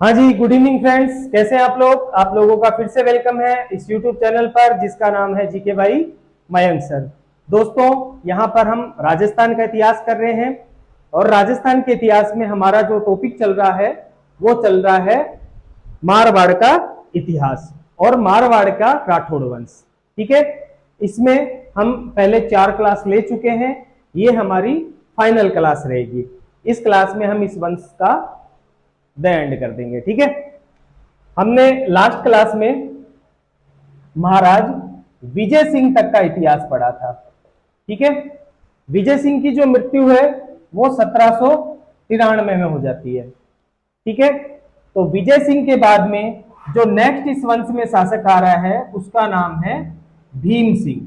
हाँ जी, good evening friends. कैसे हैं आप लोग? आप लोगों का फिर से वेलकम है इस यूट्यूब चैनल पर जिसका नाम है जीके भाई मयंक सर। दोस्तों, यहाँ पर हम राजस्थान का इतिहास कर रहे हैं और राजस्थान के इतिहास में हमारा जो टॉपिक चल रहा है वो चल रहा है मारवाड़ का इतिहास और मारवाड़ का राठौड़ वंश। ठीक है, इसमें हम पहले 4 क्लास ले चुके हैं। ये हमारी फाइनल क्लास रहेगी। इस क्लास में हम इस वंश का द एंड कर देंगे। ठीक है, हमने लास्ट क्लास में महाराज विजय सिंह तक का इतिहास पढ़ा था। ठीक है, विजय सिंह की जो मृत्यु है वो 1793 में हो जाती है। ठीक है, तो विजय सिंह के बाद में जो नेक्स्ट इस वंश में शासक आ रहा है उसका नाम है भीम सिंह।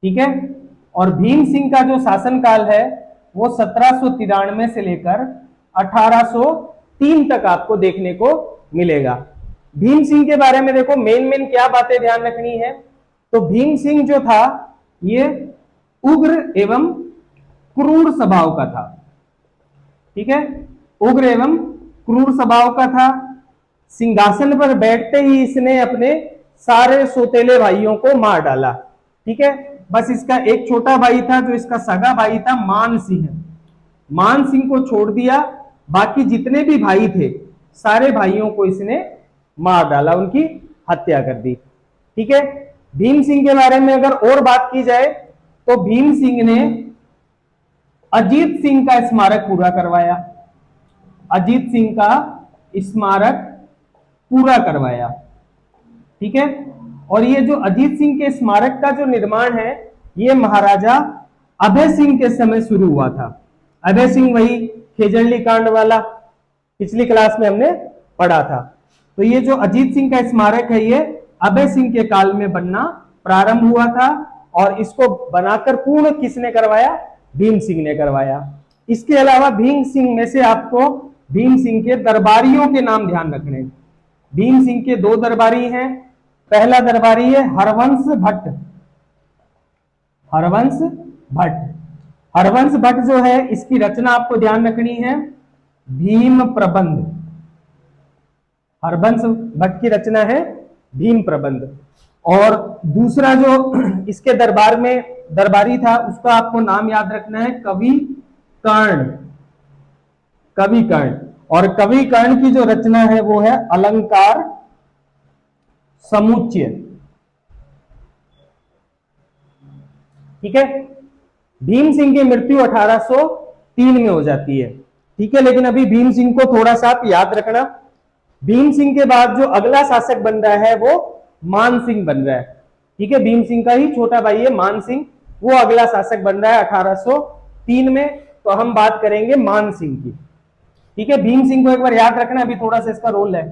ठीक है, और भीम सिंह का जो शासनकाल है वो 1793 से लेकर 1803 तक आपको देखने को मिलेगा। भीम सिंह के बारे में देखो मेन क्या बातें ध्यान रखनी है। तो भीम सिंह जो था ये उग्र एवं क्रूर स्वभाव का था। ठीक है, उग्र एवं क्रूर स्वभाव का था। सिंहासन पर बैठते ही इसने अपने सारे सौतेले भाइयों को मार डाला। ठीक है, बस इसका एक छोटा भाई था जो इसका सगा भाई था मान सिंह। मान सिंह को छोड़ दिया, बाकी जितने भी भाई थे सारे भाइयों को इसने मार डाला, उनकी हत्या कर दी। ठीक है, भीम सिंह के बारे में अगर और बात की जाए तो भीम सिंह ने अजीत सिंह का स्मारक पूरा करवाया। अजीत सिंह का स्मारक पूरा करवाया। ठीक है, और ये जो अजीत सिंह के स्मारक का जो निर्माण है ये महाराजा अभय सिंह के समय शुरू हुआ था। अभय सिंह वही खेजड़ली कांड वाला पिछली क्लास में हमने पढ़ा था। तो ये जो अजीत सिंह का स्मारक है ये अभय सिंह के काल में बनना प्रारंभ हुआ था और इसको बनाकर पूर्ण किसने करवाया? भीम सिंह ने करवाया। इसके अलावा भीम सिंह में से आपको भीम सिंह के दरबारियों के नाम ध्यान रखने। भीम सिंह के 2 दरबारी हैं। पहला दरबारी है हरवंश भट्ट। हरवंश भट्ट, हरवंश भट्ट जो है इसकी रचना आपको ध्यान रखनी है भीम प्रबंध। हरवंश भट्ट की रचना है भीम प्रबंध। और दूसरा जो इसके दरबार में दरबारी था उसका आपको नाम याद रखना है कवि कर्ण। कवि कर्ण, और कवि कर्ण की जो रचना है वो है अलंकार समुच्चय। ठीक है, भीम सिंह की मृत्यु 1803 में हो जाती है। ठीक है, लेकिन अभी भीम सिंह को थोड़ा सा आप याद रखना। भीम सिंह के बाद जो अगला शासक बन रहा है वो मान सिंह बन रहा है। ठीक है, भीम सिंह का ही छोटा भाई है मान सिंह, वो अगला शासक बन रहा है 1803 में। तो हम बात करेंगे मान सिंह की। ठीक है, भीम सिंह को एक बार याद रखना, अभी थोड़ा सा इसका रोल है।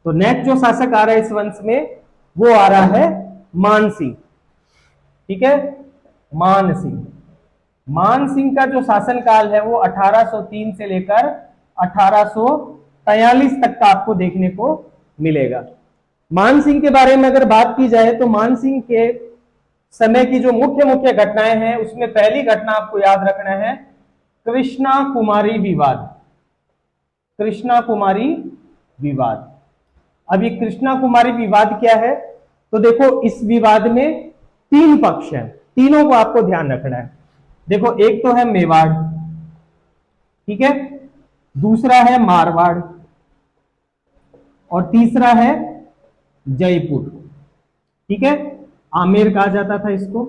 तो नेक्स्ट जो शासक आ रहा है इस वंश में वो आ रहा है मान सिंह। ठीक है, मान सिंह। मान सिंह का जो शासनकाल है वो 1803 से लेकर 1843 तक का आपको देखने को मिलेगा। मान सिंह के बारे में अगर बात की जाए तो मान सिंह के समय की जो मुख्य घटनाएं हैं उसमें पहली घटना आपको याद रखना है कृष्णा कुमारी विवाद। कृष्णा कुमारी विवाद। अब ये कृष्णा कुमारी विवाद क्या है? तो देखो इस विवाद में 3 पक्ष हैं, तीनों को आपको ध्यान रखना है। देखो एक तो है मेवाड़, ठीक है, दूसरा है मारवाड़ और तीसरा है जयपुर। ठीक है, आमेर कहा जाता था इसको।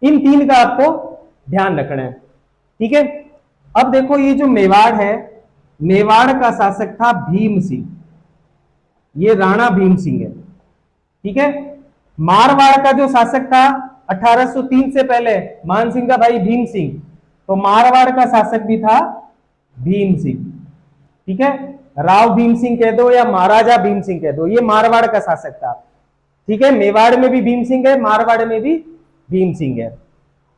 इन 3 का आपको ध्यान रखना है। ठीक है, अब देखो ये जो मेवाड़ है, मेवाड़ का शासक था भीम सिंह। ये राणा भीम सिंह है। ठीक है, मारवाड़ का जो शासक था 1803 से पहले मान सिंह का भाई भीम सिंह, तो मारवाड़ का शासक भी था भीम सिंह। ठीक है, राव भीम सिंह कह दो या महाराजा भीम सिंह कह दो, ये मारवाड़ का शासक था। ठीक है, मेवाड़ में भी भीम सिंह है, मारवाड़ में भी भीम सिंह है।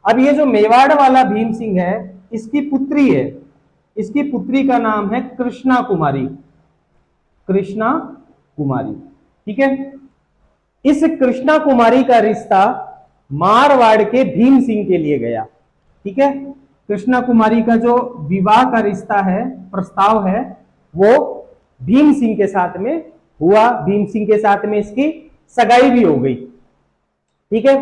अब ये जो मेवाड़ वाला भीम सिंह है इसकी पुत्री है, इसकी पुत्री का नाम है कृष्णा कुमारी। कृष्णा कुमारी। ठीक है, इस कृष्णा कुमारी का रिश्ता मारवाड़ के भीम सिंह के लिए गया। ठीक है, कृष्णा कुमारी का जो विवाह का रिश्ता है, प्रस्ताव है, वो भीम सिंह के साथ में हुआ। भीम सिंह के साथ में इसकी सगाई भी हो गई। ठीक है।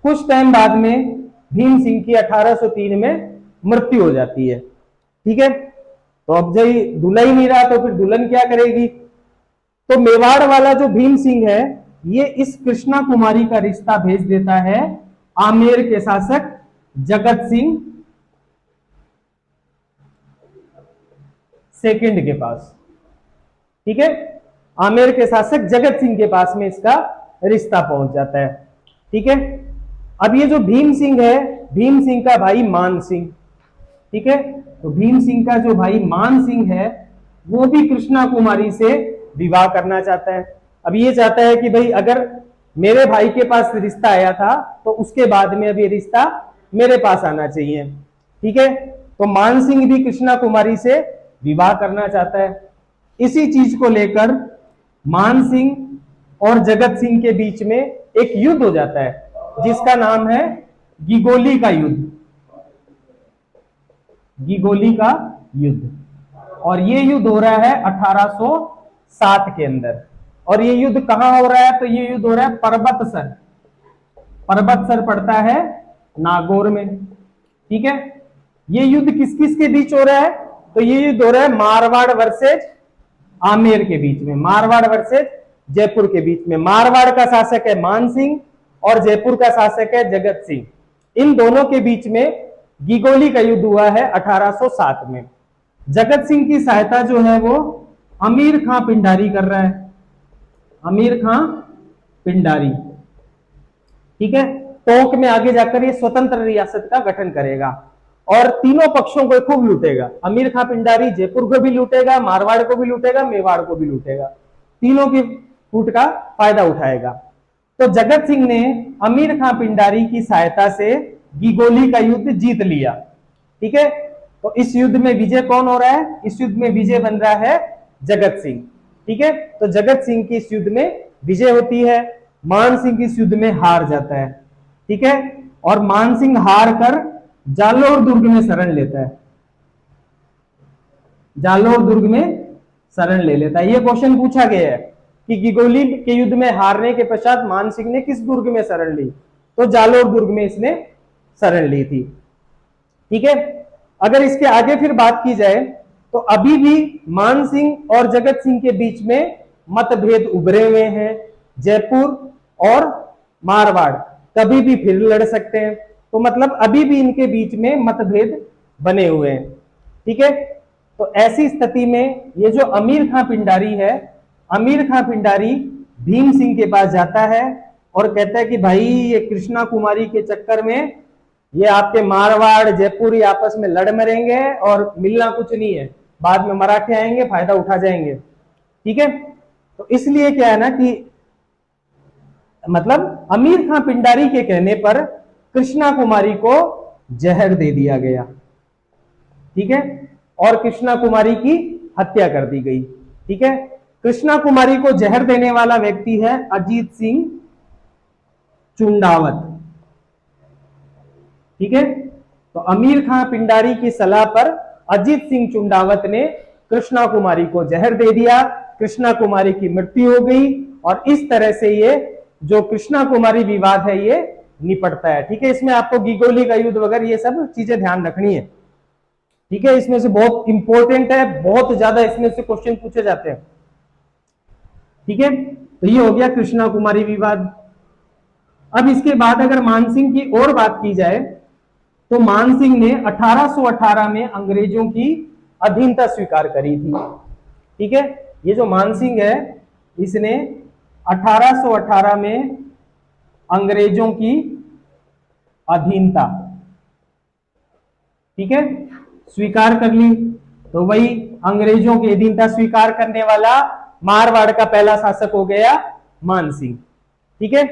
कुछ टाइम बाद में भीम सिंह की 1803 में मृत्यु हो जाती है। ठीक है। तो अब जब दूल्हा ही नहीं रहा तो फिर दुल्हन क्या करेगी? तो मेवाड़ वाला जो भीम सिंह है, ये इस कृष्णा कुमारी का रिश्ता भेज देता है आमेर के शासक जगत सिंह सेकंड के पास। ठीक है। आमेर के शासक जगत सिंह के पास में इसका रिश्ता पहुंच जाता है। ठीक है। अब ये जो भीम सिंह है, भीम सिंह का भाई मान सिंह, ठीक है, तो भीम सिंह का जो भाई मान सिंह है वो भी कृष्णा कुमारी से विवाह करना चाहता है। अब ये चाहता है कि भाई अगर मेरे भाई के पास रिश्ता आया था तो उसके बाद में अब ये रिश्ता मेरे पास आना चाहिए। ठीक है। तो मान सिंह भी कृष्णा कुमारी से विवाह करना चाहता है। इसी चीज को लेकर मान सिंह और जगत सिंह के बीच में एक युद्ध हो जाता है जिसका नाम है गिगोली का युद्ध। गिगोली का युद्ध। और ये युद्ध हो रहा है 1807 के अंदर। और ये युद्ध कहां हो रहा है? तो ये युद्ध हो रहा है पर्वतसर। पर्वतसर पड़ता है नागौर में। ठीक है। ये युद्ध किस किस के बीच हो रहा है? तो ये युद्ध हो रहा है मारवाड़ वर्सेज आमेर के बीच में, मारवाड़ वर्सेज जयपुर के बीच में। मारवाड़ का शासक है मान सिंह और जयपुर का शासक है जगत सिंह। इन दोनों के बीच में गिगोली का युद्ध हुआ है 1807 में। जगत सिंह की सहायता जो है वो अमीर खां पिंडारी कर रहा है। अमीर खां पिंडारी। ठीक है। टोंक में आगे जाकर ये स्वतंत्र रियासत का गठन करेगा और तीनों पक्षों को खूब लूटेगा। अमीर खां पिंडारी जयपुर को भी लूटेगा, मारवाड़ को भी लूटेगा, मेवाड़ को भी लूटेगा। तीनों की फूट का फायदा उठाएगा। तो जगत सिंह ने अमीर खां पिंडारी की सहायता से गिगोली का युद्ध जीत लिया। ठीक है। तो इस युद्ध में विजय कौन हो रहा है? इस युद्ध में विजय बन रहा है जगत सिंह। ठीक है। तो जगत सिंह की इस युद्ध में विजय होती है। मान सिंह इस युद्ध में हार जाता है। ठीक है। और मान सिंह हार कर जालोर दुर्ग में शरण लेता है। जालोर दुर्ग में शरण ले लेता है। यह क्वेश्चन पूछा गया है कि गिगोली के युद्ध में हारने के पश्चात मान सिंह ने किस दुर्ग में शरण ली? तो जालोर दुर्ग में इसने शरण ली थी। ठीक है। अगर इसके आगे फिर बात की जाए तो अभी भी मान सिंह और जगत सिंह के बीच में मतभेद उभरे हुए हैं। जयपुर और मारवाड़ कभी भी फिर लड़ सकते हैं। तो मतलब अभी भी इनके बीच में मतभेद बने हुए हैं। ठीक है। तो ऐसी स्थिति में ये जो अमीर खां पिंडारी है, अमीर खां पिंडारी भीम सिंह के पास जाता है और कहता है कि भाई ये कृष्णा कुमारी के चक्कर में ये आपके मारवाड़ जयपुरी आपस में लड़ मरेंगे और मिलना कुछ नहीं है। बाद में मराठे आएंगे, फायदा उठा जाएंगे। ठीक है। तो इसलिए क्या है ना कि मतलब अमीर खां पिंडारी के कहने पर कृष्णा कुमारी को जहर दे दिया गया। ठीक है। और कृष्णा कुमारी की हत्या कर दी गई। ठीक है। कृष्णा कुमारी को जहर देने वाला व्यक्ति है अजीत सिंह चुंडावत। ठीक है। तो अमीर खां पिंडारी की सलाह पर अजीत सिंह चुंडावत ने कृष्णा कुमारी को जहर दे दिया। कृष्णा कुमारी की मृत्यु हो गई और इस तरह से ये जो कृष्णा कुमारी विवाद है ये निपटता है। ठीक है। इसमें आपको गिगोली का युद्ध वगैरह ये सब चीजें ध्यान रखनी है। ठीक है। इसमें से बहुत इंपॉर्टेंट है, बहुत ज्यादा इसमें से क्वेश्चन पूछे जाते हैं। ठीक है। तो ये हो गया कृष्णा कुमारी विवाद। अब इसके बाद अगर मानसिंह की और बात की जाए तो मानसिंह ने 1818 में अंग्रेजों की अधीनता स्वीकार करी थी। ठीक है। ये जो मानसिंह है इसने 1818 में अंग्रेजों की अधीनता, ठीक है, स्वीकार कर ली। तो वही अंग्रेजों की अधीनता स्वीकार करने वाला मारवाड़ का पहला शासक हो गया मानसिंह। ठीक है।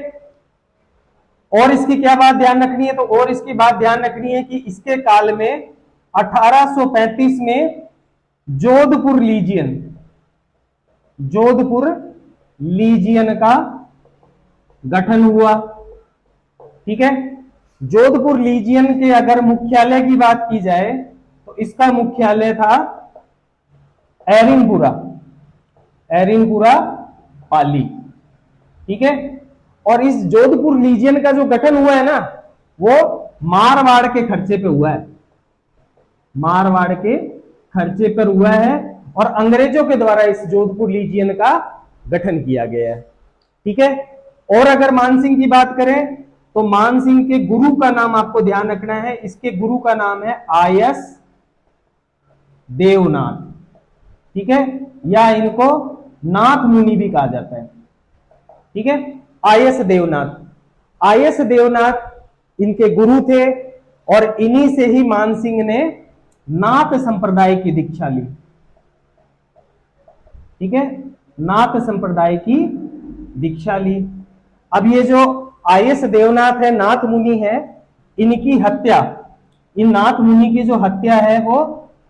और इसकी क्या बात ध्यान रखनी है? तो और इसकी बात ध्यान रखनी है कि इसके काल में 1835 में जोधपुर लीजियन का गठन हुआ। ठीक है। जोधपुर लीजियन के अगर मुख्यालय की बात की जाए तो इसका मुख्यालय था एरिनपुरा, एरिनपुरा पाली। ठीक है, और इस जोधपुर लीजियन का जो गठन हुआ है ना, वो मारवाड़ के खर्चे पे हुआ है, मारवाड़ के खर्चे पर हुआ है, और अंग्रेजों के द्वारा इस जोधपुर लीजियन का गठन किया गया है। ठीक है, और अगर मानसिंह की बात करें तो मानसिंह के गुरु का नाम आपको ध्यान रखना है, इसके गुरु का नाम है आयस देवनाथ। ठीक है, या इनको नाथ मुनि भी कहा जाता है। ठीक है, आयस देवनाथ, आयस देवनाथ इनके गुरु थे, और इन्हीं से ही मानसिंह ने नाथ संप्रदाय की दीक्षा ली। ठीक है, नाथ संप्रदाय की दीक्षा ली। अब ये जो आयस देवनाथ है, नाथ मुनि है, इनकी हत्या, इन नाथ मुनि की जो हत्या है वो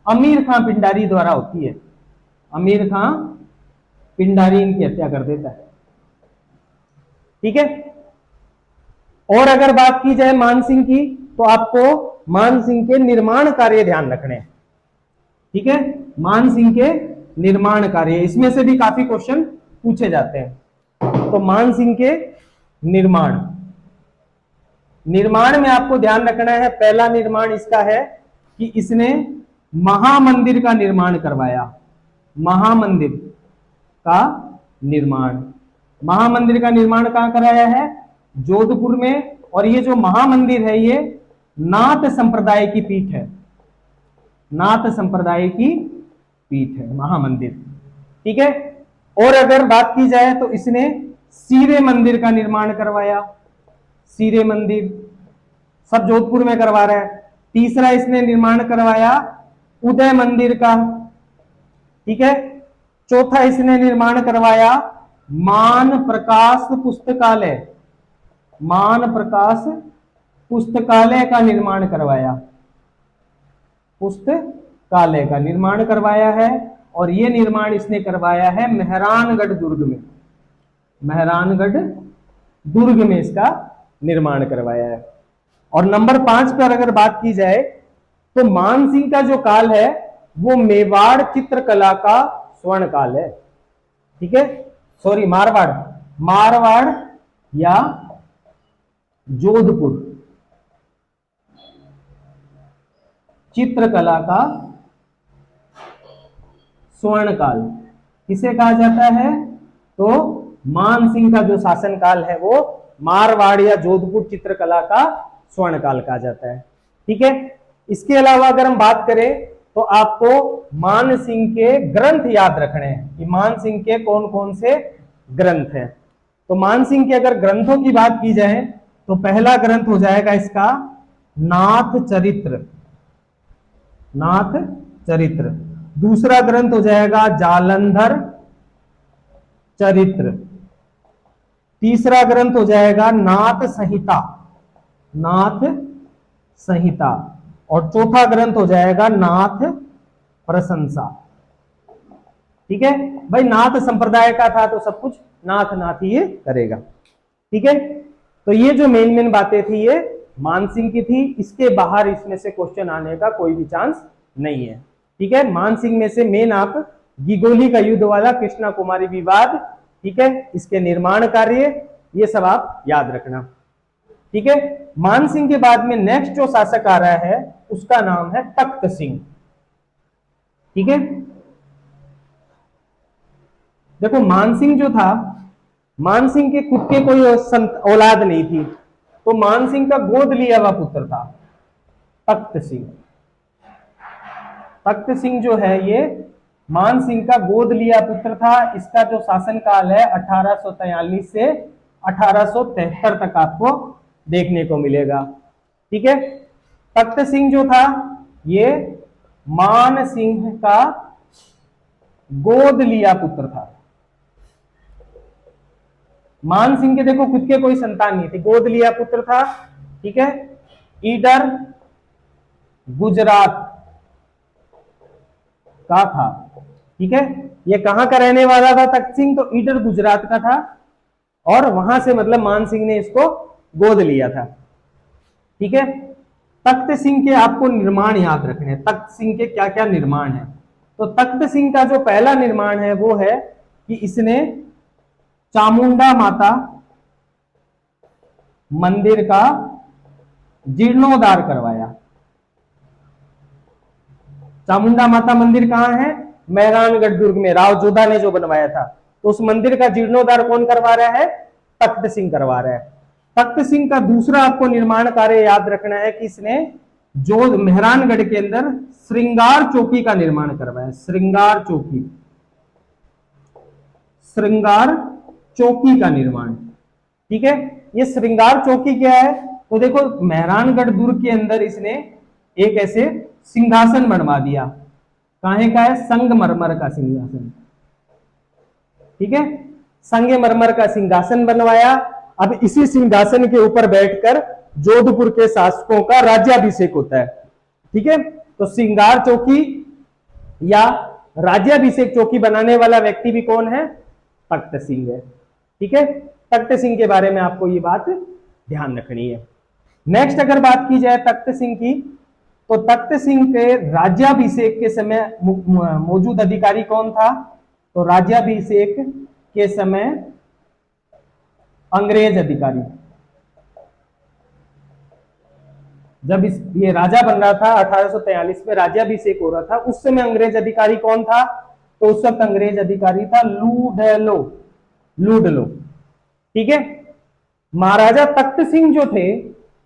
अमीर खां पिंडारी द्वारा होती है। अमीर खां पिंडारी इनकी हत्या कर देता है। ठीक है, और अगर बात की जाए मानसिंह की तो आपको मानसिंह के निर्माण कार्य ध्यान रखने हैं। ठीक है, मानसिंह के निर्माण कार्य, इसमें से भी काफी क्वेश्चन पूछे जाते हैं। तो मानसिंह के निर्माण, निर्माण में आपको ध्यान रखना है, पहला निर्माण इसका है कि इसने महामंदिर का निर्माण करवाया। महामंदिर का निर्माण, महामंदिर का निर्माण कहां कराया है? जोधपुर में। और ये जो महामंदिर है ये नाथ संप्रदाय की पीठ है, नाथ संप्रदाय की पीठ है महामंदिर। ठीक है, और अगर बात की जाए तो इसने सीरे मंदिर का निर्माण करवाया। सीरे मंदिर सब जोधपुर में करवा रहा है। तीसरा इसने निर्माण करवाया उदय मंदिर का। ठीक है, चौथा इसने निर्माण करवाया मान प्रकाश पुस्तकालय, मान प्रकाश पुस्तकालय का निर्माण करवाया, पुस्तकालय का निर्माण करवाया है। और यह निर्माण इसने करवाया है मेहरानगढ़ दुर्ग में, मेहरानगढ़ दुर्ग में इसका निर्माण करवाया है। और नंबर 5 पर अगर बात की जाए तो मानसिंह का जो काल है वो मेवाड़ चित्रकला का स्वर्ण काल है। ठीक है, सॉरी मारवाड़, मारवाड़ या जोधपुर चित्रकला का स्वर्ण काल किसे कहा जाता है? तो मानसिंह का जो शासन काल है वो मारवाड़ या जोधपुर चित्रकला का स्वर्ण काल कहा जाता है। ठीक है, इसके अलावा अगर हम बात करें तो आपको मानसिंह के ग्रंथ याद रखने हैं कि मानसिंह के कौन कौन से ग्रंथ हैं। तो मानसिंह के अगर ग्रंथों की बात की जाए तो पहला ग्रंथ हो जाएगा इसका नाथ चरित्र, नाथ चरित्र। दूसरा ग्रंथ हो जाएगा जालंधर चरित्र। तीसरा ग्रंथ हो जाएगा नाथ संहिता, नाथ संहिता। और चौथा ग्रंथ हो जाएगा नाथ प्रशंसा। ठीक है भाई, नाथ संप्रदाय का था तो सब कुछ नाथ नाथ ही ये करेगा। ठीक है, तो ये जो मेन मेन बातें थी ये मानसिंह की थी, इसके बाहर इसमें से क्वेश्चन आने का कोई भी चांस नहीं है। ठीक है, मानसिंह में से मेन आप गिगोली का युद्ध वाला कृष्णा कुमारी विवाद, ठीक है, इसके निर्माण कार्य, ये सब आप याद रखना। ठीक है, मानसिंह के बाद में नेक्स्ट जो शासक आ रहा है उसका नाम है तख्त सिंह। ठीक है, देखो मानसिंह जो था, मानसिंह के खुद के कोई औलाद नहीं थी, तो मानसिंह का गोद लिया हुआ पुत्र था तख्त सिंह। तख्त सिंह जो है ये मानसिंह का गोद लिया पुत्र था। इसका जो शासन काल है 1843 से 1873 तक आपको देखने को मिलेगा। ठीक है, तख्त सिंह जो था ये मान सिंह का गोद लिया पुत्र था। मान सिंह के देखो खुद के कोई संतान नहीं थी, गोद लिया पुत्र था। ठीक है, ईडर गुजरात का था। ठीक है, ये कहां का रहने वाला था तख्त सिंह? तो ईडर गुजरात का था, और वहां से मतलब मान सिंह ने इसको गोद लिया था। ठीक है। तख्त सिंह के आपको निर्माण याद रखने हैं, तख्त सिंह के क्या क्या निर्माण है। तो तख्त सिंह का जो पहला निर्माण है वो है कि इसने चामुंडा माता मंदिर का जीर्णोद्धार करवाया। चामुंडा माता मंदिर कहां है? मेहरानगढ़ दुर्ग में, राव जोधा ने जो बनवाया था। तो उस मंदिर का जीर्णोद्धार कौन करवा रहा है? तख्त सिंह करवा रहा है। तख्त सिंह का दूसरा आपको निर्माण कार्य याद रखना है कि इसने जो मेहरानगढ़ के अंदर श्रृंगार चौकी का निर्माण करवाया। श्रृंगार चौकी, श्रृंगार चौकी का निर्माण, ठीक है। ये श्रृंगार चौकी क्या है? तो देखो मेहरानगढ़ दुर्ग के अंदर इसने एक ऐसे सिंहासन बनवा दिया। काहे का है? संगमरमर का सिंहासन, ठीक है। संगमरमर का सिंहासन बनवाया। अब इसी सिंहासन के ऊपर बैठकर जोधपुर के शासकों का राज्याभिषेक होता है, ठीक है। तो श्रृंगार चौकी या राज्याभिषेक चौकी बनाने वाला व्यक्ति भी कौन है? तख्त सिंह है, ठीक है। तख्त सिंह के बारे में आपको ये बात ध्यान रखनी है। नेक्स्ट अगर बात की जाए तख्त सिंह की, तो तख्त सिंह के राज्याभिषेक के समय मौजूद अधिकारी कौन था? तो राज्याभिषेक के समय अंग्रेज अधिकारी, जब ये राजा बन रहा था 1843 में राज्याभिषेक हो रहा था, उस समय अंग्रेज अधिकारी कौन था? तो उस वक्त अंग्रेज अधिकारी था लूडलो, लूडलो, ठीक है। महाराजा तख्त सिंह जो थे,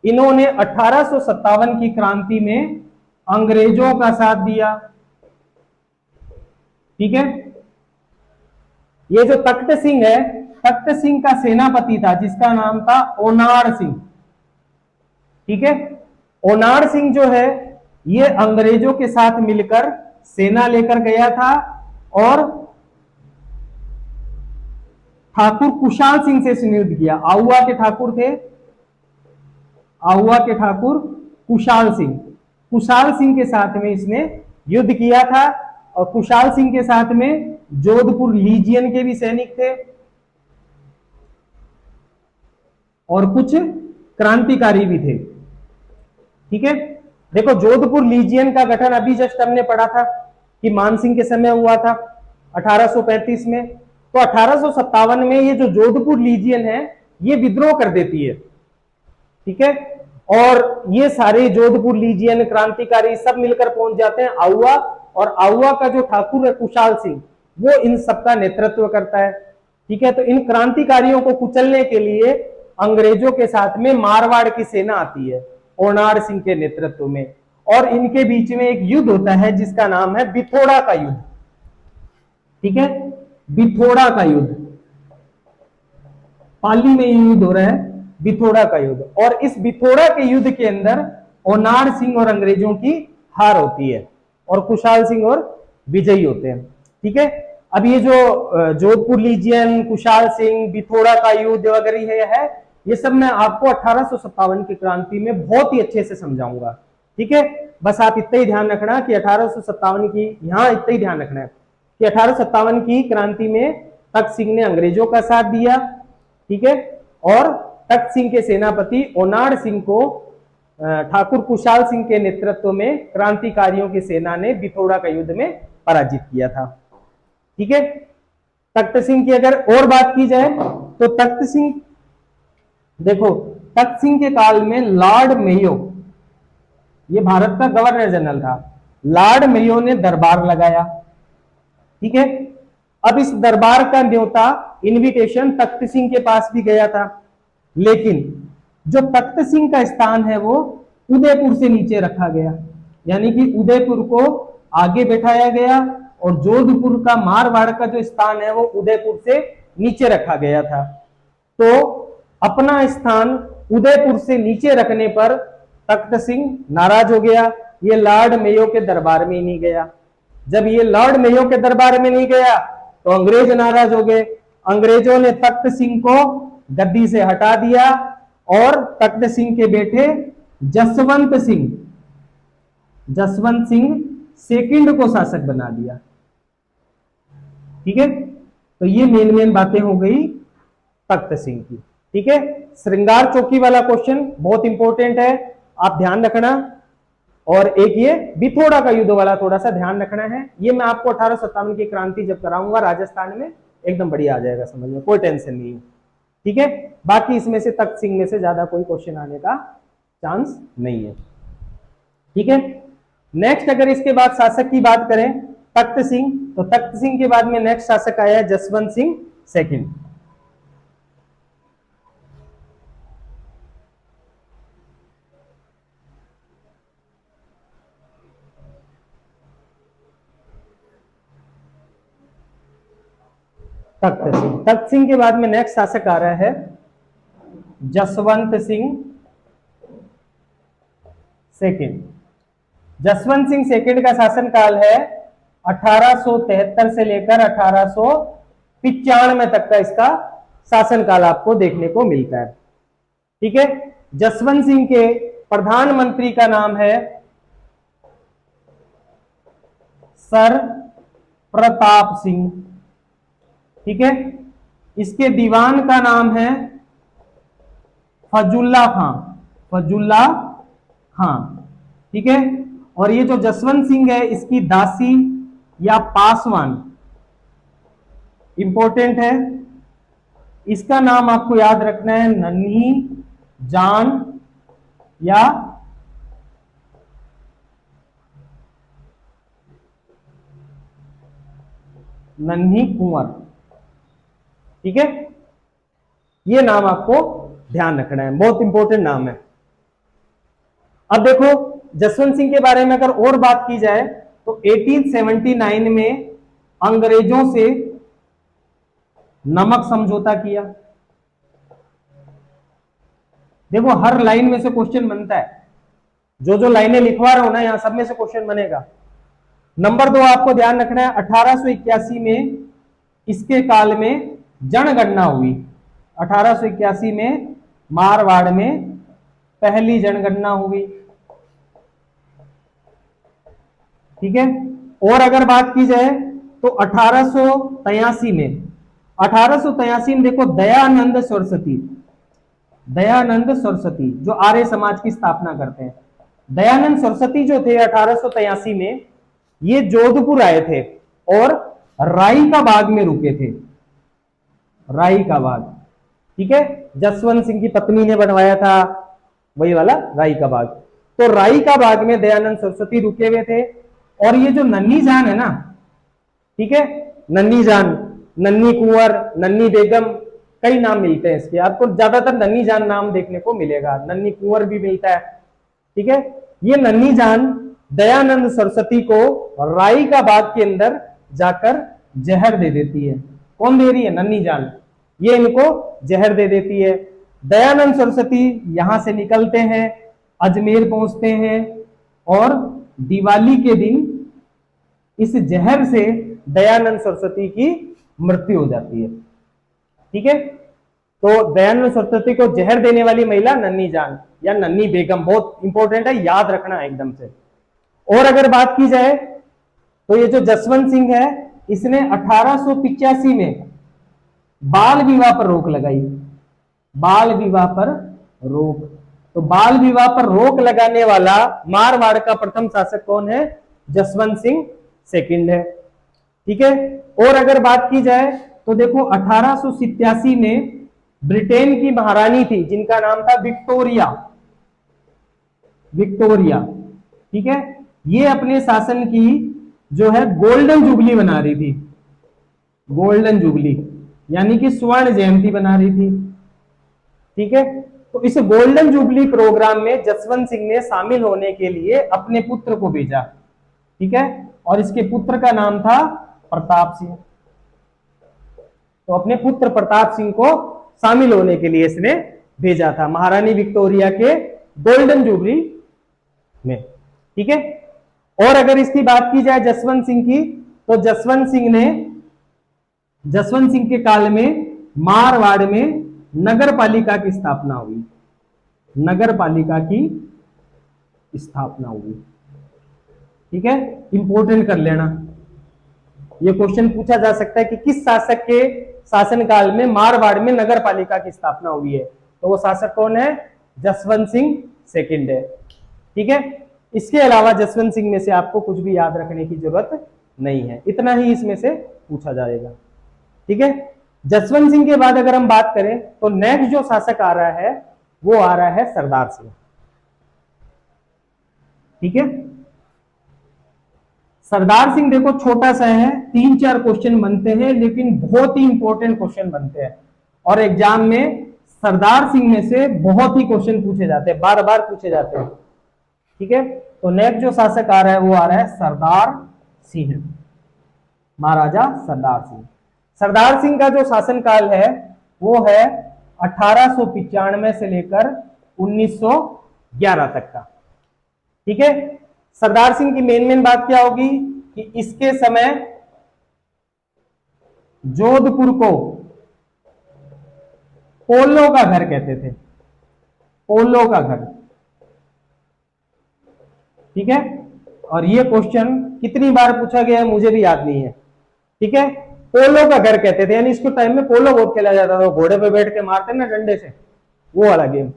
इन्होंने 1857 की क्रांति में अंग्रेजों का साथ दिया, ठीक है। ये जो तख्त सिंह है, तख्त सिंह का सेनापति था जिसका नाम था ओनार सिंह, ठीक है। ओनार सिंह जो है ये अंग्रेजों के साथ मिलकर सेना लेकर गया था और ठाकुर कुशाल सिंह से युद्ध किया। आहुआ के ठाकुर थे, आहुआ के ठाकुर कुशाल सिंह, कुशाल सिंह के साथ में इसने युद्ध किया था। और कुशाल सिंह के साथ में जोधपुर लीजियन के भी सैनिक थे और कुछ क्रांतिकारी भी थे, ठीक है। देखो जोधपुर लीजियन का गठन अभी जस्ट हमने पढ़ा था कि मानसिंह के समय हुआ था 1835 में। तो 1857 में ये जो जोधपुर लीजियन है ये विद्रोह कर देती है, ठीक है। और ये सारे जोधपुर लीजियन क्रांतिकारी सब मिलकर पहुंच जाते हैं आहुआ, और आहुआ का जो ठाकुर है कुशाल सिंह वो इन सबका नेतृत्व करता है, ठीक है। तो इन क्रांतिकारियों को कुचलने के लिए अंग्रेजों के साथ में मारवाड़ की सेना आती है ओनार सिंह के नेतृत्व में, और इनके बीच में एक युद्ध होता है जिसका नाम है बिथोड़ा का युद्ध, ठीक है। बिथोड़ा का युद्ध, पाली में युद्ध हो रहा है, बिथोड़ा का युद्ध। और इस बिथोड़ा के युद्ध के अंदर ओनार सिंह और अंग्रेजों की हार होती है और कुशाल सिंह और विजयी होते हैं, ठीक है। अब ये जो जोधपुर लीजियन, कुशाल सिंह, बिथोड़ा का युद्ध वगैरह है, ये सब मैं आपको 1857 की क्रांति में बहुत ही अच्छे से समझाऊंगा, ठीक है। बस आप इतना ही ध्यान रखना कि 1857 की, यहां इतना ही ध्यान रखना है कि 1857 की क्रांति में तख्त सिंह ने अंग्रेजों का साथ दिया, ठीक है। और तख्त सिंह के सेनापति ओनार सिंह को ठाकुर कुशाल सिंह के नेतृत्व में क्रांतिकारियों की सेना ने बिथोड़ा का युद्ध में पराजित किया था, ठीक है। तख्त सिंह की अगर और बात की जाए तो तख्त सिंह, देखो तख्त सिंह के काल में लॉर्ड मेयो, ये भारत का गवर्नर जनरल था, लॉर्ड मेयो ने दरबार लगाया, ठीक है। अब इस दरबार का न्योता, इनविटेशन तख्त सिंह के पास भी गया था, लेकिन जो तख्त सिंह का स्थान है वो उदयपुर से नीचे रखा गया, यानी कि उदयपुर को आगे बैठाया गया और जोधपुर का मारवाड़ का जो स्थान है वो उदयपुर से नीचे रखा गया था। तो अपना स्थान उदयपुर से नीचे रखने पर तख्त सिंह नाराज हो गया, ये लॉर्ड मेयो के दरबार में ही नहीं गया। जब ये लॉर्ड मेयो के दरबार में नहीं गया तो अंग्रेज नाराज हो गए, अंग्रेजों ने तख्त सिंह को गद्दी से हटा दिया और तख्त सिंह के बेटे जसवंत सिंह, जसवंत सिंह सेकंड को शासक बना दिया, ठीक है। तो ये मेन बातें हो गई तख्त सिंह की, ठीक है। श्रृंगार चौकी वाला क्वेश्चन बहुत इंपॉर्टेंट है, आप ध्यान रखना। और एक ये बिथोड़ा का युद्ध वाला थोड़ा सा ध्यान रखना है। ये मैं आपको 1857 की क्रांति जब कराऊंगा राजस्थान में एकदम बढ़िया आ जाएगा समझ में, कोई टेंशन नहीं है। ठीक है, बाकी इसमें से तख्त सिंह में से ज्यादा कोई क्वेश्चन आने का चांस नहीं है। ठीक है, नेक्स्ट अगर इसके बाद शासक की बात करें तख्त सिंह, तो तख्त सिंह के बाद में नेक्स्ट शासक आया जसवंत सिंह सेकंड। तख्त सिंह के बाद में नेक्स्ट शासक आ रहा है जसवंत सिंह सेकंड। जसवंत सिंह सेकंड का शासनकाल है 1873 से लेकर 1895 तक का इसका शासनकाल आपको देखने को मिलता है। ठीक है, जसवंत सिंह के प्रधानमंत्री का नाम है सर प्रताप सिंह। ठीक है, इसके दीवान का नाम है फजुल्ला खां, फजुल्ला खां। ठीक है, और ये जो जसवंत सिंह है इसकी दासी या पासवान इंपॉर्टेंट है, इसका नाम आपको याद रखना है नन्ही जान या नन्ही कुंवर। ठीक है, ये नाम आपको ध्यान रखना है, बहुत इंपॉर्टेंट नाम है। अब देखो जसवंत सिंह के बारे में अगर और बात की जाए तो 1879 में अंग्रेजों से नमक समझौता किया। देखो हर लाइन में से क्वेश्चन बनता है, जो लाइनें लिखवा रहा हूं ना यहां सब में से क्वेश्चन बनेगा। नंबर 2 आपको ध्यान रखना है 1881 में इसके काल में जनगणना हुई। 1881 में मारवाड़ में पहली जनगणना हुई। ठीक है, और अगर बात की जाए तो 1883 में देखो दयानंद सरस्वती, दयानंद सरस्वती जो आर्य समाज की स्थापना करते हैं, दयानंद सरस्वती जो थे 1883 में ये जोधपुर आए थे और राई का बाग में रुके थे, राई का बाग। ठीक है, जसवंत सिंह की पत्नी ने बनवाया था वही वाला राई का बाग। तो राई का बाग में दयानंद सरस्वती रुके हुए थे। और ये जो नन्ही जान है ना, ठीक है, नन्ही जान, नन्ही कुंवर, नन्ही बेगम, कई नाम मिलते हैं इसके, आपको ज्यादातर नन्ही जान नाम देखने को मिलेगा, नन्ही कुंवर भी मिलता है। ठीक है, ये नन्ही जान दयानंद सरस्वती को राई का बाग के अंदर जाकर जहर दे देती है। कौन दे रही है? नन्ही जान, ये इनको जहर दे देती है। दयानंद सरस्वती यहां से निकलते हैं, अजमेर पहुंचते हैं और दिवाली के दिन इस जहर से दयानंद सरस्वती की मृत्यु हो जाती है। ठीक है, तो दयानंद सरस्वती को जहर देने वाली महिला नन्ही जान या नन्ही बेगम, बहुत इंपॉर्टेंट है, याद रखना है एकदम से। और अगर बात की जाए तो ये जो जसवंत सिंह है इसने 1885 में बाल विवाह पर रोक लगाई, बाल विवाह पर रोक। तो बाल विवाह पर रोक लगाने वाला मारवाड़ का प्रथम शासक कौन है? जसवंत सिंह सेकंड है। ठीक है, और अगर बात की जाए तो देखो 1887 में ब्रिटेन की महारानी थी जिनका नाम था विक्टोरिया, विक्टोरिया। ठीक है, ये अपने शासन की जो है गोल्डन जुबली बना रही थी, गोल्डन जुबली यानी कि स्वर्ण जयंती बना रही थी। ठीक है, तो इस गोल्डन जुबली प्रोग्राम में जसवंत सिंह ने शामिल होने के लिए अपने पुत्र को भेजा। ठीक है, और इसके पुत्र का नाम था प्रताप सिंह। तो अपने पुत्र प्रताप सिंह को शामिल होने के लिए इसने भेजा था महारानी विक्टोरिया के गोल्डन जुबली में। ठीक है, और अगर इसकी बात की जाए जसवंत सिंह की, तो जसवंत सिंह के काल में मारवाड़ में नगर पालिका की स्थापना हुई, नगर पालिका की स्थापना हुई। ठीक है, इंपॉर्टेंट कर लेना, यह क्वेश्चन पूछा जा सकता है कि किस शासक के शासनकाल में मारवाड़ में नगर पालिका की स्थापना हुई है, तो वो शासक कौन है? जसवंत सिंह सेकंड है। ठीक है, इसके अलावा जसवंत सिंह में से आपको कुछ भी याद रखने की जरूरत नहीं है, इतना ही इसमें से पूछा जाएगा। ठीक है, जसवंत सिंह के बाद अगर हम बात करें तो नेक्स्ट जो शासक आ रहा है वो आ रहा है सरदार सिंह। ठीक है, सरदार सिंह देखो छोटा सा है, 3-4 क्वेश्चन बनते हैं लेकिन बहुत ही इंपॉर्टेंट क्वेश्चन बनते हैं और एग्जाम में सरदार सिंह में से बहुत ही क्वेश्चन पूछे जाते हैं, बार बार पूछे जाते हैं। ठीक है, तो नेक्स्ट जो शासक आ रहा है वो आ रहा है सरदार सिंह, महाराजा सरदार सिंह। सरदार सिंह का जो शासनकाल है वो है 1895 से लेकर 1911 तक का। ठीक है, सरदार सिंह की मेन बात क्या होगी कि इसके समय जोधपुर को पोलो का घर कहते थे, पोलो का घर। ठीक है, और ये क्वेश्चन कितनी बार पूछा गया है मुझे भी याद नहीं है। ठीक है, पोलो का घर कहते थे, यानी इसको टाइम में पोलो बहुत खेला जाता था, घोड़े पे बैठ के मारते ना डंडे से, वो वाला गेम।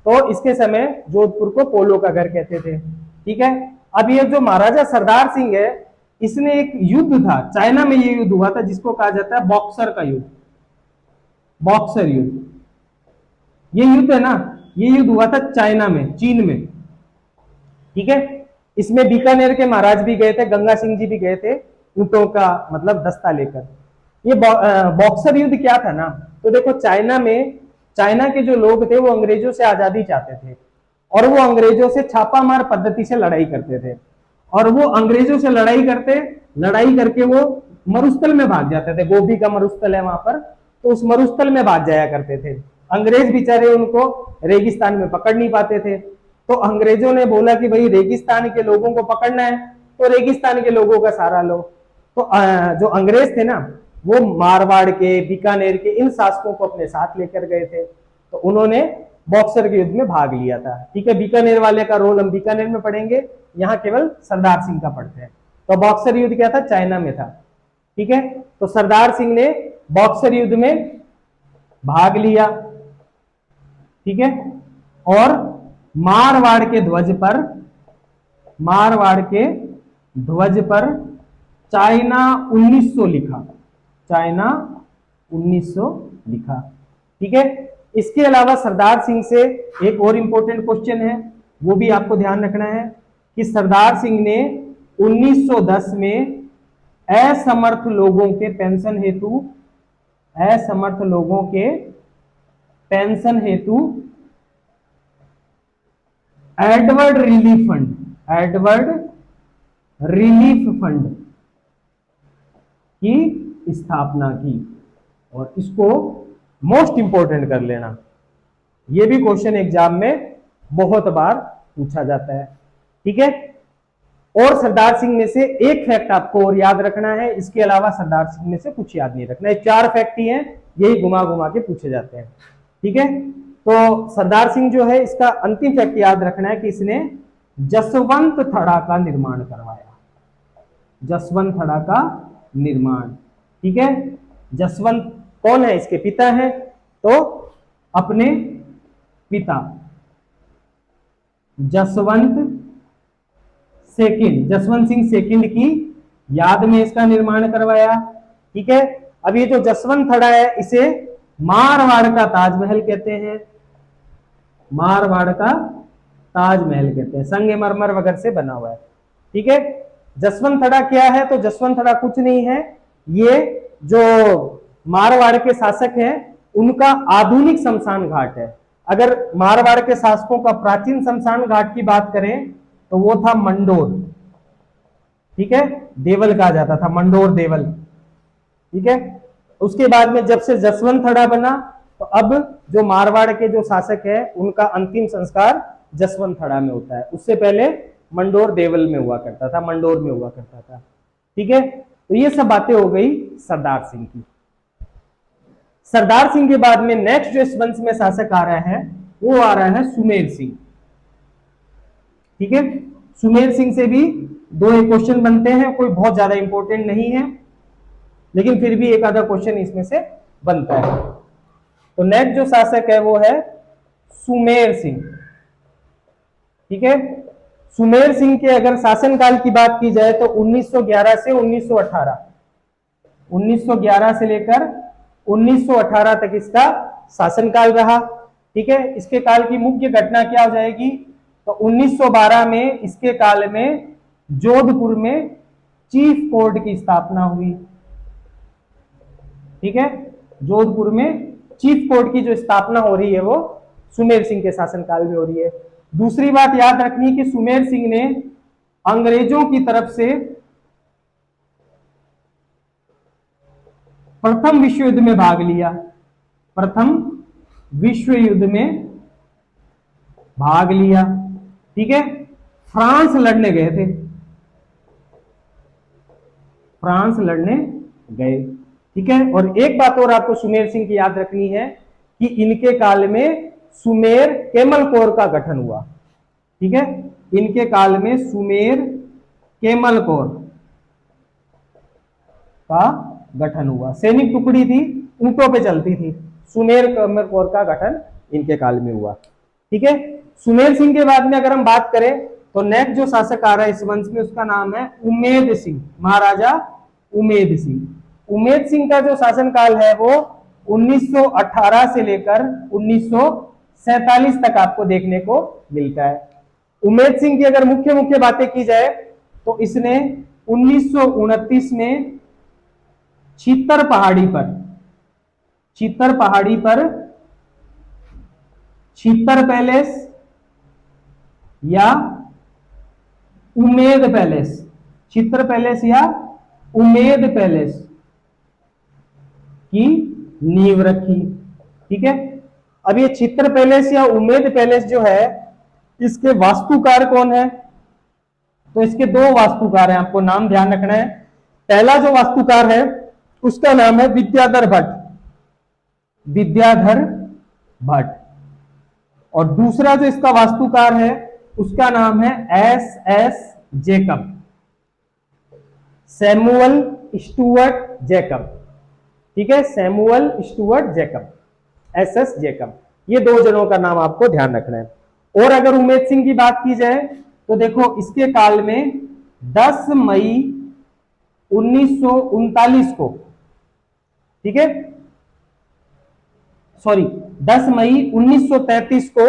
तो इसके समय जोधपुर को पोलो का घर कहते थे। ठीक है, अब ये जो महाराजा सरदार सिंह है, इसने एक युद्ध था चाइना में, ये युद्ध हुआ था जिसको कहा जाता है बॉक्सर का युद्ध, बॉक्सर युद्ध। ये युद्ध है ना, ये युद्ध हुआ था चाइना में, चीन में। ठीक है, इसमें बीकानेर के महाराज भी गए थे, गंगा सिंह जी भी गए थे ऊंटों का मतलब दस्ता लेकर। ये बॉक्सर युद्ध क्या था ना, तो देखो चाइना में, चाइना के जो लोग थे वो अंग्रेजों से आजादी चाहते थे और वो अंग्रेजों से छापामार पद्धति से लड़ाई करते थे, और वो अंग्रेजों से लड़ाई करके वो मरुस्थल में भाग जाते थे। गोभी का मरुस्थल है वहां पर, तो उस मरुस्थल में भाग जाया करते थे। अंग्रेज बेचारे उनको रेगिस्तान में पकड़ नहीं पाते थे, तो अंग्रेजों ने बोला कि भाई रेगिस्तान के लोगों को पकड़ना है तो रेगिस्तान के लोगों का सहारा लो। तो जो अंग्रेज थे ना, वो मारवाड़ के, बीकानेर के इन शासकों को अपने साथ लेकर गए थे, तो उन्होंने बॉक्सर के युद्ध में भाग लिया था। ठीक है, बीकानेर वाले का रोल हम बीकानेर में पढ़ेंगे, यहाँ केवल सरदार सिंह का पढ़ते हैं। तो बॉक्सर युद्ध क्या था, चाइना में था। ठीक है, तो सरदार सिंह ने बॉक्सर युद्ध में भाग लिया। ठीक है, और मारवाड़ के ध्वज पर चाइना 1900 लिखा, चाइना 1900 लिखा। ठीक है, इसके अलावा सरदार सिंह से एक और इंपॉर्टेंट क्वेश्चन है, वो भी आपको ध्यान रखना है कि सरदार सिंह ने 1910 में असमर्थ लोगों के पेंशन हेतु एडवर्ड रिलीफ फंड की स्थापना की। और इसको मोस्ट इंपॉर्टेंट कर लेना, यह भी क्वेश्चन एग्जाम में बहुत बार पूछा जाता है। ठीक है, और सरदार सिंह में से एक फैक्ट आपको और याद रखना है, इसके अलावा सरदार सिंह में से कुछ याद नहीं रखना है। 4 फैक्ट ही हैं, यही घुमा घुमा के पूछे जाते हैं। ठीक है, तो सरदार सिंह जो है, इसका अंतिम फैक्ट याद रखना है कि इसने जसवंत थड़ा का निर्माण करवाया, जसवंत थड़ा का निर्माण। ठीक है, जसवंत कौन है, इसके पिता हैं, तो अपने पिता जसवंत सिंह सेकंड की याद में इसका निर्माण करवाया। ठीक है, अब ये जो जसवंत थड़ा है, इसे मारवाड़ का ताजमहल कहते हैं, मारवाड़ का ताजमहल कहते हैं, संगमरमर वगैरह से बना हुआ है। ठीक है, जसवंत थड़ा क्या है, तो जसवंत थड़ा कुछ नहीं है, ये जो मारवाड़ के शासक हैं उनका आधुनिक शमशान घाट है। अगर मारवाड़ के शासकों का प्राचीन शमशान घाट की बात करें तो वो था मंडोर। ठीक है, देवल कहा जाता था, मंडोर देवल। ठीक है, उसके बाद में जब से जसवंत थड़ा बना, तो अब जो मारवाड़ के जो शासक है उनका अंतिम संस्कार जसवंत थड़ा में होता है। उससे पहले मंडोर देवल में हुआ करता था, मंडोर में हुआ करता था। ठीक है, तो ये सब बातें हो गई सरदार सिंह की। सरदार सिंह के बाद में नेक्स्ट जो इस वंश में शासक आ रहा है वो आ रहा है सुमेर सिंह। ठीक है, सुमेर सिंह से भी 2 एक क्वेश्चन बनते हैं, कोई बहुत ज्यादा इंपॉर्टेंट नहीं है, लेकिन फिर भी एक आधा क्वेश्चन इसमें से बनता है। तो नेक्स्ट जो शासक है वो है सुमेर सिंह। ठीक है। सुमेर सिंह के अगर शासनकाल की बात की जाए तो 1911 से 1918, 1911 से लेकर 1918 तक इसका शासनकाल रहा। ठीक है। इसके काल की मुख्य घटना क्या हो जाएगी, तो 1912 में इसके काल में जोधपुर में चीफ कोर्ट की स्थापना हुई। ठीक है। जोधपुर में चीफ कोर्ट की जो स्थापना हो रही है वो सुमेर सिंह के शासनकाल में हो रही है। दूसरी बात याद रखनी कि सुमेर सिंह ने अंग्रेजों की तरफ से प्रथम विश्व युद्ध में भाग लिया, प्रथम विश्व युद्ध में भाग लिया। ठीक है। फ्रांस लड़ने गए थे, फ्रांस लड़ने गए। ठीक है। और एक बात और आपको सुमेर सिंह की याद रखनी है कि इनके काल में सुमेर केमल कोर का गठन हुआ। ठीक है। इनके काल में सुमेर केमल कोर का गठन हुआ। सैनिक टुकड़ी थी, ऊंटों पे चलती थी। सुमेर केमल कोर का गठन इनके काल में हुआ। ठीक है। सुमेर सिंह के बाद में अगर हम बात करें तो नेक्स्ट जो शासक आ रहा है इस वंश में उसका नाम है उमेद सिंह, महाराजा उमेद सिंह। उमेद सिंह का जो शासनकाल है वो 1918 से लेकर 1947 तक आपको देखने को मिलता है। उमेद सिंह की अगर मुख्य मुख्य बातें की जाए तो इसने 1929 में चीतर पहाड़ी पर चीतर पैलेस या उमेद पैलेस, चित्र पैलेस या उमेद पैलेस की नींव रखी। ठीक है। अब ये चित्र पैलेस या उमेद पैलेस जो है इसके वास्तुकार कौन है, तो इसके दो वास्तुकार हैं, आपको नाम ध्यान रखना है। पहला जो वास्तुकार है उसका नाम है विद्याधर भट्ट, विद्याधर भट्ट। और दूसरा जो इसका वास्तुकार है उसका नाम है S Jacob, Samuel Stuart Jacob. ठीक है। Samuel Stuart Jacob, S Jacob, ये दो जनों का नाम आपको ध्यान रखना है। और अगर उमेद सिंह की बात की जाए तो देखो इसके काल में 10 मई 1939 को, ठीक है, सॉरी 10 मई 1933 को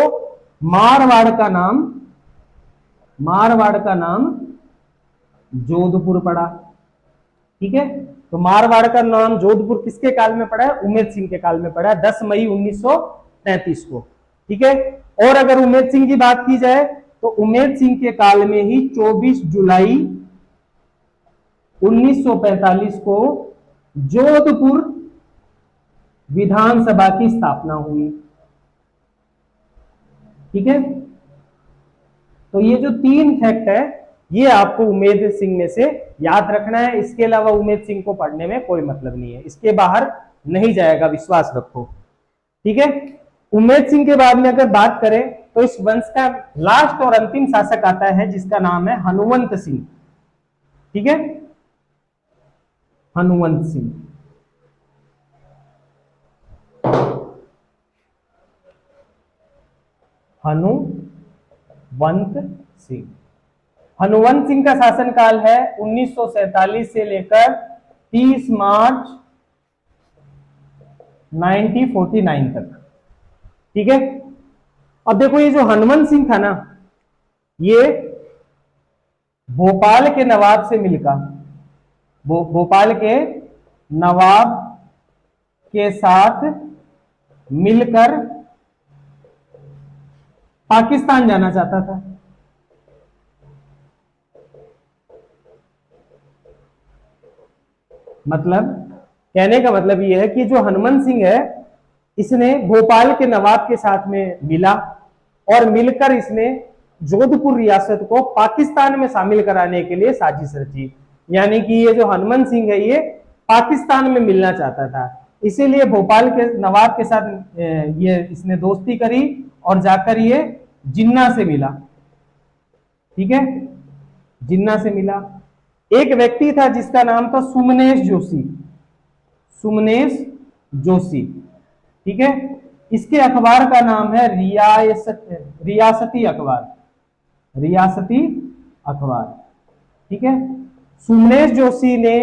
मारवाड़ का नाम जोधपुर पड़ा। ठीक है। तो मारवाड़ का नाम जोधपुर किसके काल में पड़ा है, उमेद सिंह के काल में पड़ा है 10 मई 1933 को। ठीक है। और अगर उमेद सिंह की बात की जाए तो उमेद सिंह के काल में ही 24 जुलाई 1945 को जोधपुर विधानसभा की स्थापना हुई। ठीक है। तो ये जो 3 फैक्ट है ये आपको उमेद सिंह में से याद रखना है। इसके अलावा उमेद सिंह को पढ़ने में कोई मतलब नहीं है, इसके बाहर नहीं जाएगा, विश्वास रखो। ठीक है। उमेद सिंह के बाद में अगर बात करें तो इस वंश का लास्ट और अंतिम शासक आता है जिसका नाम है हनुमंत सिंह। ठीक है। हनुमंत सिंह। हनुवंत सिंह। हनुवंत सिंह का शासनकाल है 1947 से लेकर 30 मार्च 1949 तक। ठीक है। अब देखो ये जो हनुवंत सिंह था ना, ये भोपाल के नवाब से मिलकर भोपाल के नवाब के साथ मिलकर पाकिस्तान जाना चाहता था। मतलब कहने का मतलब यह है कि जो हनुमंत सिंह है इसने भोपाल के नवाब के साथ में मिला और मिलकर इसने जोधपुर रियासत को पाकिस्तान में शामिल कराने के लिए साजिश रची। यानी कि ये जो हनुमंत सिंह है ये पाकिस्तान में मिलना चाहता था, इसीलिए भोपाल के नवाब के साथ ये इसने दोस्ती करी और जाकर ये जिन्ना से मिला। ठीक है। जिन्ना से मिला। एक व्यक्ति था जिसका नाम था सुमनेश जोशी, सुमनेश जोशी। ठीक है। इसके अखबार का नाम है रियासती अखबार, रियासती अखबार। ठीक है, सोमनेश जोशी ने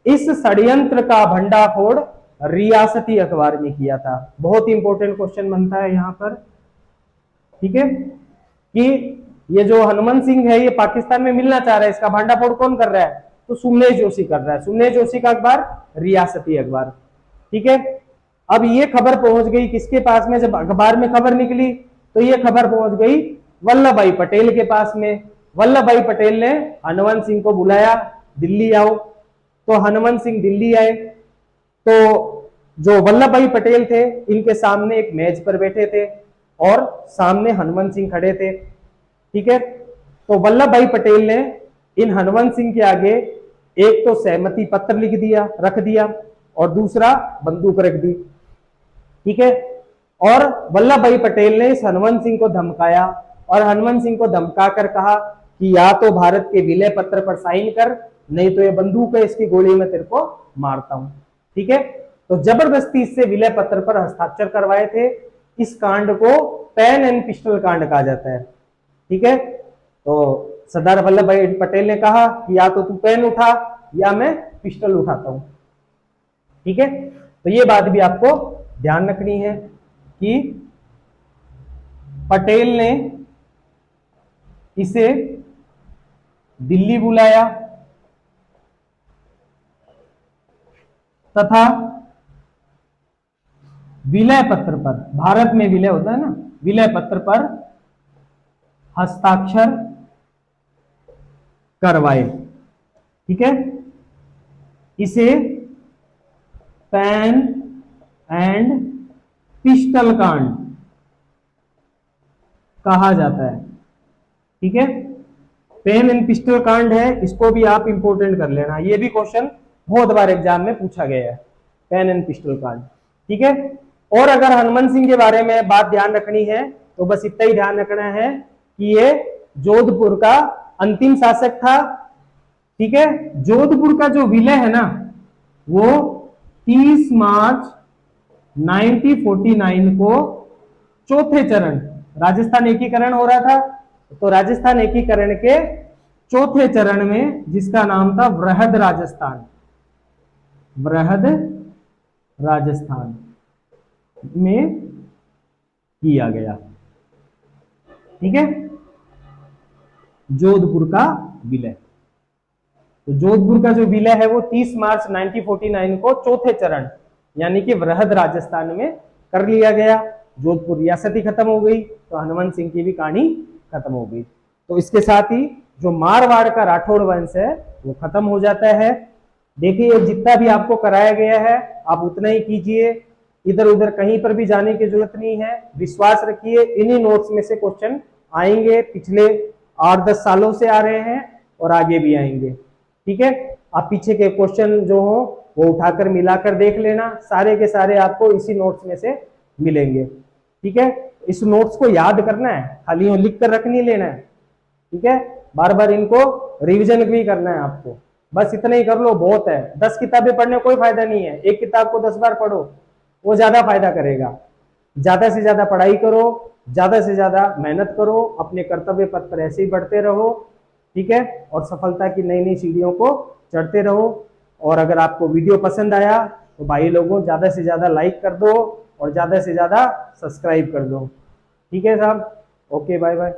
इस षड्यंत्र का भंडाफोड़ रियासती अखबार में किया था। बहुत इंपॉर्टेंट क्वेश्चन बनता है यहां पर। ठीक है, कि ये जो हनुमंत सिंह है ये पाकिस्तान में मिलना चाह रहा है, इसका भंडाफोड़ कौन कर रहा है? तो सोमनेश जोशी कर रहा है। सोमनेश जोशी का अखबार रियासती अखबार। ठीक है, अब ये खबर पहुंच गई किसके पास में? जब अखबार में खबर निकली तो ये खबर पहुंच गई वल्लभ भाई पटेल के पास में। वल्लभ भाई पटेल ने हनुमंत सिंह को बुलाया, दिल्ली आओ। तो हनुमंत सिंह दिल्ली आए। तो जो वल्लभ भाई पटेल थे इनके सामने एक मेज पर बैठे थे और सामने हनुमंत सिंह खड़े थे। ठीक है, तो वल्लभ भाई पटेल ने इन हनुमंत सिंह के आगे एक तो सहमति पत्र लिख दिया, रख दिया, और दूसरा बंदूक रख दी। ठीक है, और वल्लभ भाई पटेल ने इस हनुमंत सिंह को धमकाया और हनुमंत सिंह को धमका कर कहा कि या तो भारत के विलय पत्र पर साइन कर, नहीं तो ये बंदूक है, इसकी गोली में तेरे को मारता हूं। ठीक है, तो जबरदस्ती इससे विलय पत्र पर हस्ताक्षर करवाए थे। इस कांड को पेन एंड पिस्टल कांड कहा जाता है। ठीक है, तो सरदार वल्लभ भाई पटेल ने कहा कि या तो तू पेन उठा या मैं पिस्टल उठाता हूं। ठीक है, तो ये बात भी आपको ध्यान रखनी है कि पटेल ने इसे दिल्ली बुलाया तथा विलय पत्र पर, भारत में विलय होता है ना, विलय पत्र पर हस्ताक्षर करवाए। ठीक है, इसे पेन एंड पिस्टल कांड कहा जाता है। ठीक है, पेन एंड पिस्टल कांड है, इसको भी आप इंपोर्टेंट कर लेना। ये भी क्वेश्चन बहुत बार एग्जाम में पूछा गया है, पेन एंड पिस्टल कांड। ठीक है, और अगर हनुमंत सिंह के बारे में बात ध्यान रखनी है तो बस इतना ही ध्यान रखना है कि ये जोधपुर का अंतिम शासक था। ठीक है, जोधपुर का जो विलय है ना वो 30 मार्च 1949 को चौथे चरण, राजस्थान एकीकरण हो रहा था, तो राजस्थान एकीकरण के चौथे चरण में जिसका नाम था वृहद राजस्थान, वृहद राजस्थान में किया गया। ठीक है, जोधपुर का विलय। तो जोधपुर का जो विलय है वो 30 मार्च 1949 को चौथे चरण यानी कि वृहद राजस्थान में कर लिया गया। जोधपुर रियासत ही खत्म हो गई, तो हनुमंत सिंह की भी कहानी खत्म हो गई। तो इसके साथ ही जो मारवाड़ का राठौड़ वंश है वो खत्म हो जाता है। देखिए, जितना भी आपको कराया गया है आप उतना ही कीजिए, इधर उधर कहीं पर भी जाने की जरूरत नहीं है। विश्वास रखिए, इन्हीं नोट्स में से क्वेश्चन आएंगे, पिछले 8-10 सालों से आ रहे हैं और आगे भी आएंगे। ठीक है, आप पीछे के क्वेश्चन जो हो वो उठाकर मिलाकर देख लेना, सारे के सारे आपको इसी नोट्स में से मिलेंगे। ठीक है, इस नोट्स को याद करना है, खाली लिख कर रख नहीं लेना है। ठीक है, बार बार इनको रिवीजन भी करना है आपको, बस इतना ही कर लो, बहुत है। 10 किताबें पढ़ने कोई फायदा नहीं है, एक किताब को 10 बार पढ़ो, वो ज्यादा फायदा करेगा। ज्यादा से ज्यादा पढ़ाई करो, ज्यादा से ज्यादा मेहनत करो, अपने कर्तव्य पथ पर ऐसे ही बढ़ते रहो। ठीक है, और सफलता की नई नई सीढ़ियों को चढ़ते रहो। और अगर आपको वीडियो पसंद आया तो भाई लोगों ज्यादा से ज्यादा लाइक कर दो और ज्यादा से ज्यादा सब्सक्राइब कर दो। ठीक है साहब, ओके, बाय बाय।